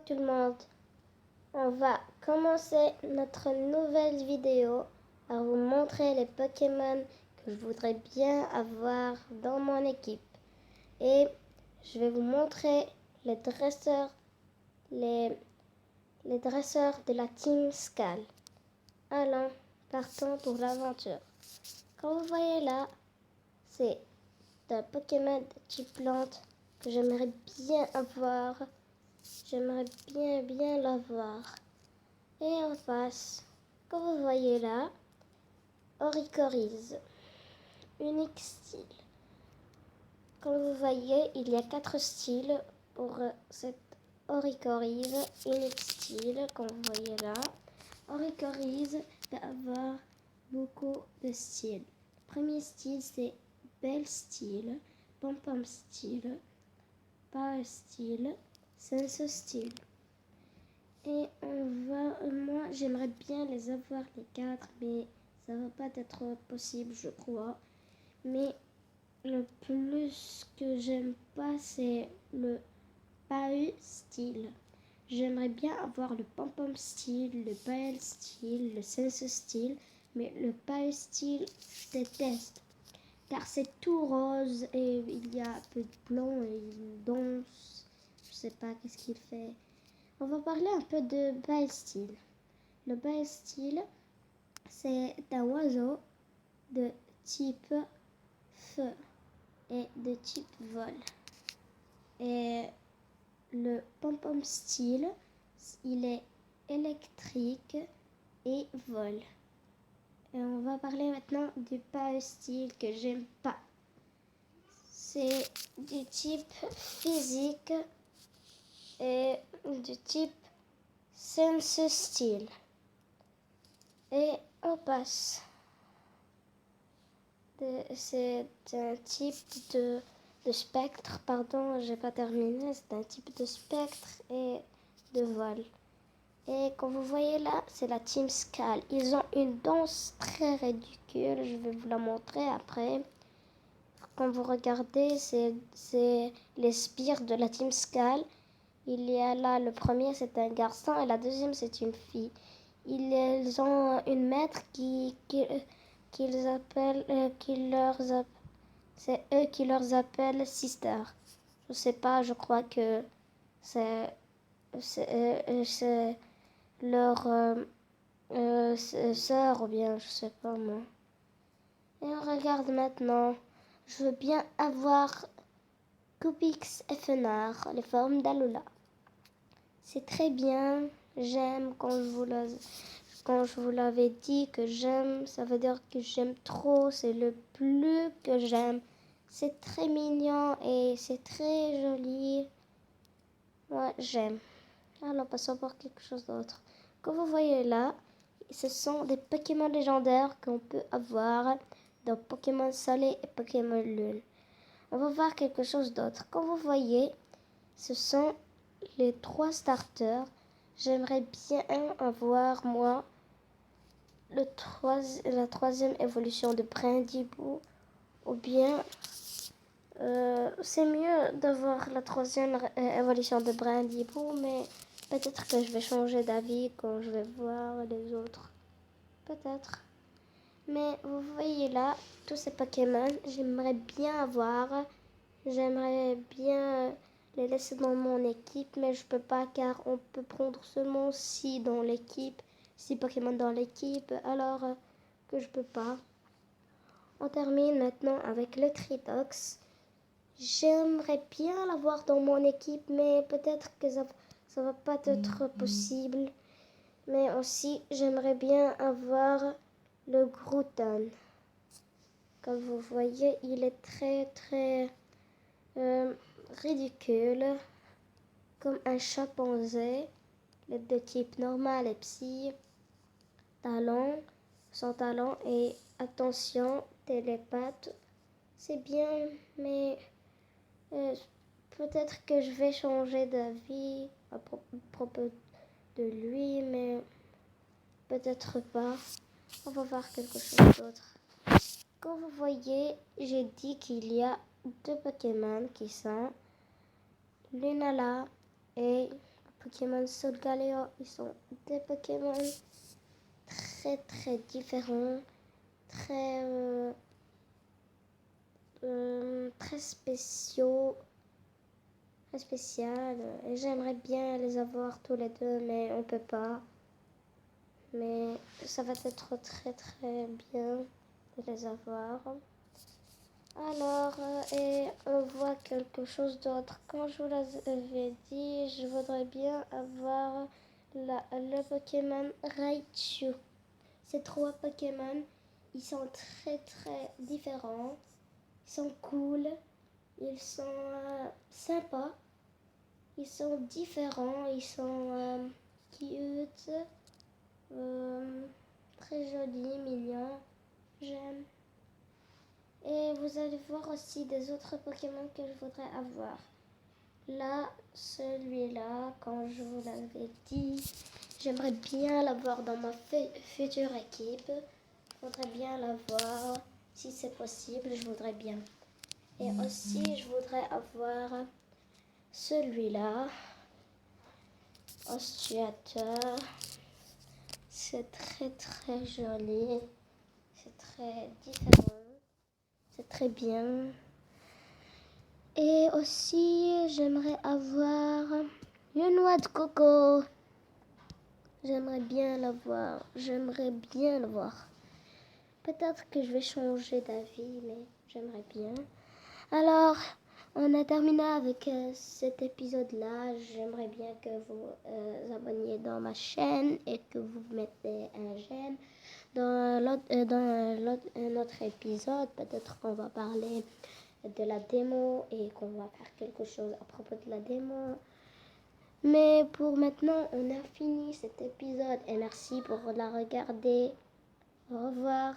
Tout le monde, on va commencer notre nouvelle vidéo à vous montrer les Pokémon que je voudrais bien avoir dans mon équipe. Et je vais vous montrer les dresseurs, les dresseurs de la Team Skull. Allons, partons pour l'aventure. Comme vous voyez là, c'est un Pokémon de type plante que j'aimerais bien avoir. J'aimerais bien l'avoir. Et en face, comme vous voyez là, Oricorise, unique style. Comme vous voyez, il y a 4 styles pour cette Oricorise, unique style, comme vous voyez là. Oricorise peut avoir beaucoup de styles. Premier style, c'est Belle style, Pom-Pom style, Power style, Senso style. Et moi j'aimerais bien les avoir les 4, mais ça va pas être possible je crois. Mais le plus que j'aime pas c'est le Pau style. J'aimerais bien avoir le Pom-Pom style, le Pael style, le Senso style, mais le Pau style je déteste. Car c'est tout rose et il y a un peu de blanc et il danse. Je sais pas qu'est-ce qu'il fait. On va parler un peu de Baelstyle. Le Baelstyle, c'est un oiseau de type feu et de type vol. Et le Pom-Pom style, il est électrique et vol. Et on va parler maintenant du Baelstyle que j'aime pas. C'est du type physique et du type Senso style. Et on passe. C'est un type de spectre, pardon, j'ai pas terminé. C'est un type de spectre et de vol. Et comme vous voyez là, c'est la Team Skull. Ils ont une danse très ridicule. Je vais vous la montrer après. Quand vous regardez, c'est les spires de la Team Skull. Il y a là, le premier c'est un garçon et la deuxième c'est une fille. Ils ont une maître qu'ils appellent, c'est eux qui leur appellent sister. Je sais pas, je crois que c'est leur sœur ou bien je sais pas moi. Et on regarde maintenant. Je veux bien avoir Coupix et Fenard, les formes d'Alola. C'est très bien. J'aime quand je vous l'avais dit que j'aime. Ça veut dire que j'aime trop. C'est le plus que j'aime. C'est très mignon et c'est très joli. Ouais, j'aime. Alors passons pour quelque chose d'autre. Comme vous voyez là, ce sont des Pokémon légendaires qu'on peut avoir dans Pokémon Soleil et Pokémon Lune. On va voir quelque chose d'autre. Comme vous voyez, ce sont les 3 starters. J'aimerais bien avoir, moi, la 3e évolution de Brindibou. Ou bien, c'est mieux d'avoir la 3e évolution de Brindibou, mais peut-être que je vais changer d'avis quand je vais voir les autres. Peut-être. Mais vous voyez là, tous ces Pokémon, j'aimerais bien avoir. J'aimerais bien les laisser dans mon équipe, mais je peux pas car on peut prendre seulement 6 dans l'équipe, 6 Pokémon dans l'équipe, alors que je peux pas. On termine maintenant avec le Tritox. J'aimerais bien l'avoir dans mon équipe, mais peut-être que ça va pas être possible. Mais aussi, j'aimerais bien avoir le Groudon. Comme vous voyez, il est très ridicule, comme un chimpanzé, les de type normal et psy, talon, sans talon et attention, télépathe. C'est bien, mais peut-être que je vais changer d'avis à propos de lui, mais peut-être pas. On va voir quelque chose d'autre. Comme vous voyez, j'ai dit qu'il y a 2 Pokémon qui sont Lunala et Pokémon Solgaleo, ils sont des Pokémon très très différents, très très spéciaux, très spécial. Et j'aimerais bien les avoir tous les deux, mais on peut pas. Mais ça va être très très bien de les avoir. Alors, et on voit quelque chose d'autre. Comme je vous l'avais dit, je voudrais bien avoir le Pokémon Raichu. Ces trois Pokémon, ils sont très très différents. Ils sont cool, ils sont sympas, ils sont différents, ils sont cute, très jolis, mignons. J'aime. Et vous allez voir aussi des autres Pokémon que je voudrais avoir. Là, celui-là, quand je vous l'avais dit, j'aimerais bien l'avoir dans ma future équipe. Je voudrais bien l'avoir. Si c'est possible, je voudrais bien. Et aussi, je voudrais avoir celui-là, Ostiateur. C'est très très joli. C'est très différent. C'est très bien. Et aussi, j'aimerais avoir une noix de coco. J'aimerais bien l'avoir. J'aimerais bien le voir. Peut-être que je vais changer d'avis, mais j'aimerais bien. Alors, on a terminé avec cet épisode-là. J'aimerais bien que vous abonniez dans ma chaîne et que vous mettez un j'aime. Dans un autre épisode, peut-être qu'on va parler de la démo et qu'on va faire quelque chose à propos de la démo. Mais pour maintenant, on a fini cet épisode et merci pour la regarder. Au revoir.